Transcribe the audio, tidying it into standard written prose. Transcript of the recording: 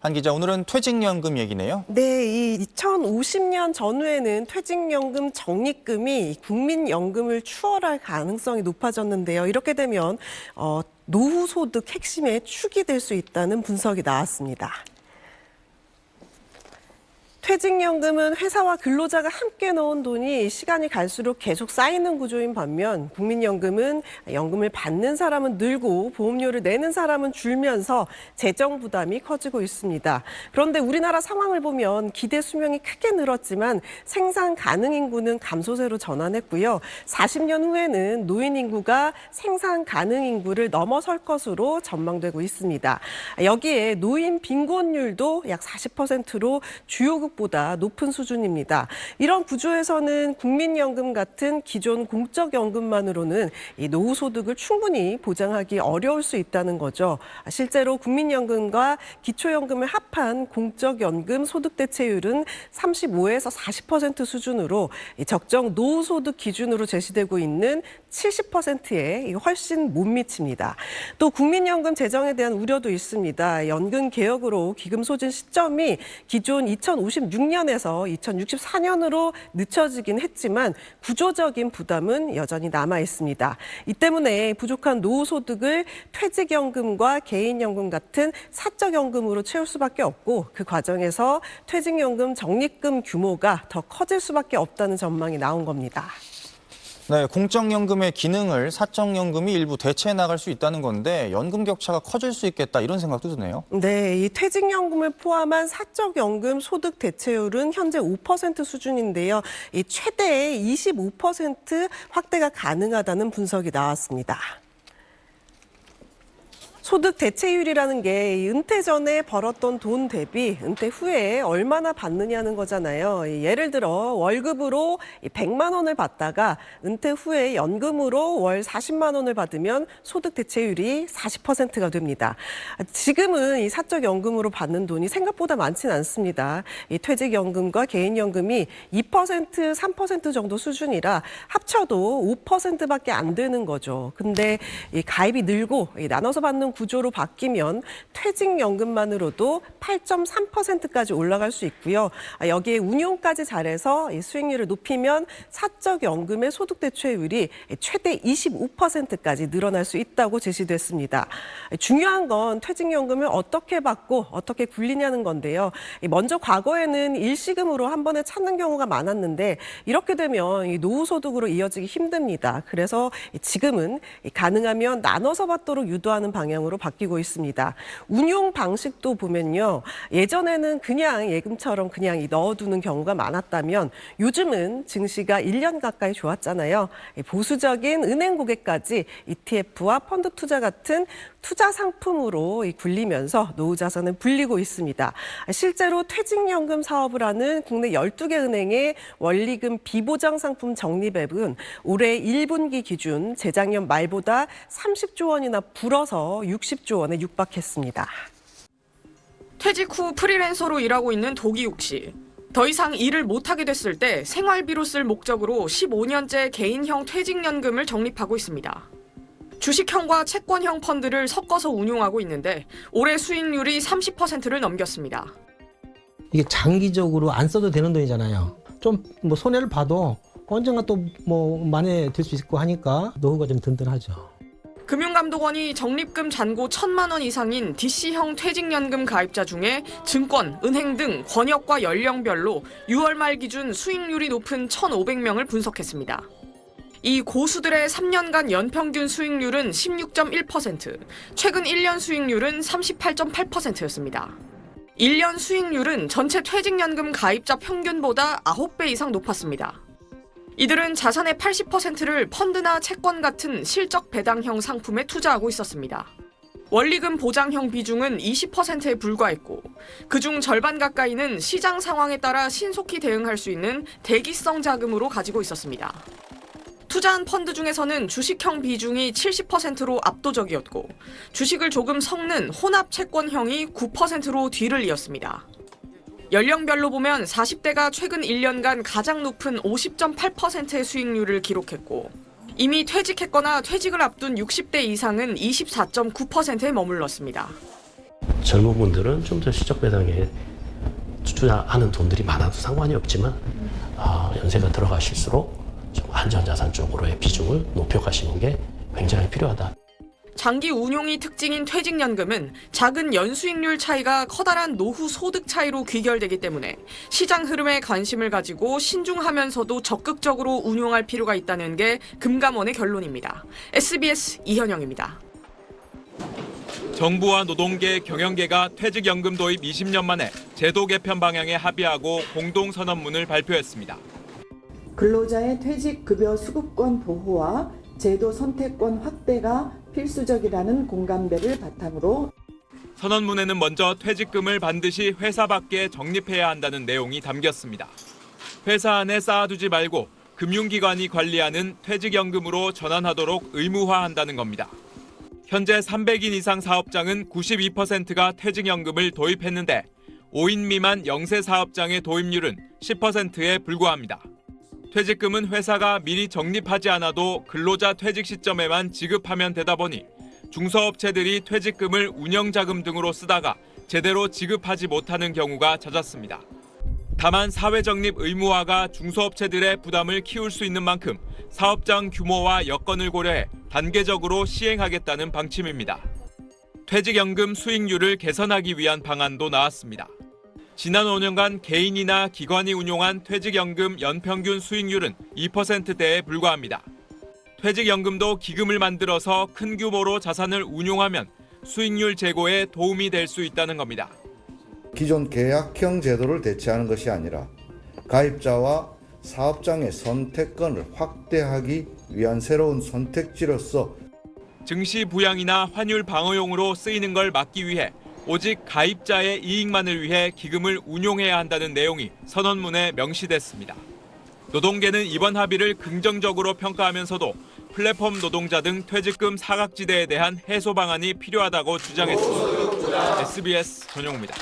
한 기자, 오늘은 퇴직연금 얘기네요. 네, 이 2050년 전후에는 퇴직연금 적립금이 국민연금을 추월할 가능성이 높아졌는데요. 이렇게 되면 노후 소득 핵심의 축이 될 수 있다는 분석이 나왔습니다. 퇴직연금은 회사와 근로자가 함께 넣은 돈이 시간이 갈수록 계속 쌓이는 구조인 반면 국민연금은 연금을 받는 사람은 늘고 보험료를 내는 사람은 줄면서 재정 부담이 커지고 있습니다. 그런데 우리나라 상황을 보면 기대 수명이 크게 늘었지만 생산 가능 인구는 감소세로 전환했고요. 40년 후에는 노인 인구가 생산 가능 인구를 넘어설 것으로 전망되고 있습니다. 여기에 노인 빈곤율도 약 40%로 주요국 보다 높은 수준입니다. 이런 구조에서는 국민연금 같은 기존 공적연금만으로는 이 노후 소득을 충분히 보장하기 어려울 수 있다는 거죠. 실제로 국민연금과 기초연금을 합한 공적연금 소득 대체율은 35에서 40% 수준으로 적정 노후 소득 기준으로 제시되고 있는 70%에 훨씬 못 미칩니다. 또 국민연금 재정에 대한 우려도 있습니다. 연금 개혁으로 기금 소진 시점이 기존 2056년에서 2064년으로 늦춰지긴 했지만 구조적인 부담은 여전히 남아 있습니다. 이 때문에 부족한 노후 소득을 퇴직연금과 개인연금 같은 사적연금으로 채울 수밖에 없고 그 과정에서 퇴직연금 적립금 규모가 더 커질 수밖에 없다는 전망이 나온 겁니다. 네, 공적연금의 기능을 사적연금이 일부 대체해 나갈 수 있다는 건데 연금 격차가 커질 수 있겠다 이런 생각도 드네요. 네, 이 퇴직연금을 포함한 사적연금 소득 대체율은 현재 5% 수준인데요. 이 최대 25% 확대가 가능하다는 분석이 나왔습니다. 소득 대체율이라는 게 은퇴 전에 벌었던 돈 대비 은퇴 후에 얼마나 받느냐는 거잖아요. 예를 들어 월급으로 100만 원을 받다가 은퇴 후에 연금으로 월 40만 원을 받으면 소득 대체율이 40%가 됩니다. 지금은 이 사적연금으로 받는 돈이 생각보다 많지는 않습니다. 이 퇴직연금과 개인연금이 2%, 3% 정도 수준이라 합쳐도 5%밖에 안 되는 거죠. 근데 이 가입이 늘고 나눠서 받는 구조로 바뀌면 퇴직연금만으로도 8.3%까지 올라갈 수 있고요. 여기에 운용까지 잘해서 수익률을 높이면 사적연금의 소득 대체율이 최대 25%까지 늘어날 수 있다고 제시됐습니다. 중요한 건 퇴직연금을 어떻게 받고 어떻게 굴리냐는 건데요. 먼저 과거에는 일시금으로 한 번에 찾는 경우가 많았는데 이렇게 되면 노후 소득으로 이어지기 힘듭니다. 그래서 지금은 가능하면 나눠서 받도록 유도하는 방향으로 바뀌고 있습니다. 운용 방식도 보면요. 예전에는 그냥 예금처럼 그냥 넣어두는 경우가 많았다면 요즘은 증시가 1년 가까이 좋았잖아요. 보수적인 은행 고객까지 ETF와 펀드 투자 같은 투자 상품으로 굴리면서 노후 자산을 불리고 있습니다. 실제로 퇴직연금 사업을 하는 국내 12개 은행의 원리금 비보장 상품 적립액은 올해 1분기 기준 재작년 말보다 30조 원이나 불어서 60조 원에 육박했습니다. 퇴직 후 프리랜서로 일하고 있는 도기욱 씨. 더 이상 일을 못하게 됐을 때 생활비로 쓸 목적으로 15년째 개인형 퇴직연금을 적립하고 있습니다. 주식형과 채권형 펀드를 섞어서 운용하고 있는데 올해 수익률이 30%를 넘겼습니다. 이게 장기적으로 안 써도 되는 돈이잖아요. 좀 뭐 손해를 봐도 언젠가 또 뭐 만회될 수 있고 하니까 노후가 좀 든든하죠. 금융감독원이 적립금 잔고 1,000만 원 이상인 DC형 퇴직연금 가입자 중에 증권, 은행 등 권역과 연령별로 6월 말 기준 수익률이 높은 1,500명을 분석했습니다. 이 고수들의 3년간 연평균 수익률은 16.1%, 최근 1년 수익률은 38.8%였습니다. 1년 수익률은 전체 퇴직연금 가입자 평균보다 9배 이상 높았습니다. 이들은 자산의 80%를 펀드나 채권 같은 실적 배당형 상품에 투자하고 있었습니다. 원리금 보장형 비중은 20%에 불과했고 그중 절반 가까이는 시장 상황에 따라 신속히 대응할 수 있는 대기성 자금으로 가지고 있었습니다. 투자한 펀드 중에서는 주식형 비중이 70%로 압도적이었고 주식을 조금 섞는 혼합 채권형이 9%로 뒤를 이었습니다. 연령별로 보면 40대가 최근 1년간 가장 높은 50.8%의 수익률을 기록했고 이미 퇴직했거나 퇴직을 앞둔 60대 이상은 24.9%에 머물렀습니다. 젊은 분들은 좀 더 실적 배당에 투자하는 돈들이 많아도 상관이 없지만 연세가 들어가실수록 좀 안전자산 쪽으로의 비중을 높여가시는 게 굉장히 필요하다. 장기 운용이 특징인 퇴직연금은 작은 연수익률 차이가 커다란 노후 소득 차이로 귀결되기 때문에 시장 흐름에 관심을 가지고 신중하면서도 적극적으로 운용할 필요가 있다는 게 금감원의 결론입니다. SBS 이현영입니다. 정부와 노동계, 경영계가 퇴직연금 도입 20년 만에 제도 개편 방향에 합의하고 공동선언문을 발표했습니다. 근로자의 퇴직급여 수급권 보호와 제도 선택권 확대가 필수적이라는 공감대를 바탕으로 선언문에는 먼저 퇴직금을 반드시 회사 밖에 적립해야 한다는 내용이 담겼습니다. 회사 안에 쌓아두지 말고 금융기관이 관리하는 퇴직연금으로 전환하도록 의무화한다는 겁니다. 현재 300인 이상 사업장은 92%가 퇴직연금을 도입했는데 5인 미만 영세 사업장의 도입률은 10%에 불과합니다. 퇴직금은 회사가 미리 적립하지 않아도 근로자 퇴직 시점에만 지급하면 되다 보니 중소업체들이 퇴직금을 운영자금 등으로 쓰다가 제대로 지급하지 못하는 경우가 잦았습니다. 다만 사회적립 의무화가 중소업체들의 부담을 키울 수 있는 만큼 사업장 규모와 여건을 고려해 단계적으로 시행하겠다는 방침입니다. 퇴직연금 수익률을 개선하기 위한 방안도 나왔습니다. 지난 5년간 개인이나 기관이 운용한 퇴직연금 연평균 수익률은 2%대에 불과합니다. 퇴직연금도 기금을 만들어서 큰 규모로 자산을 운용하면 수익률 제고에 도움이 될 수 있다는 겁니다. 기존 계약형 제도를 대체하는 것이 아니라 가입자와 사업장의 선택권을 확대하기 위한 새로운 선택지로서 증시 부양이나 환율 방어용으로 쓰이는 걸 막기 위해 오직 가입자의 이익만을 위해 기금을 운용해야 한다는 내용이 선언문에 명시됐습니다. 노동계는 이번 합의를 긍정적으로 평가하면서도 플랫폼 노동자 등 퇴직금 사각지대에 대한 해소 방안이 필요하다고 주장했습니다. SBS 전용우입니다.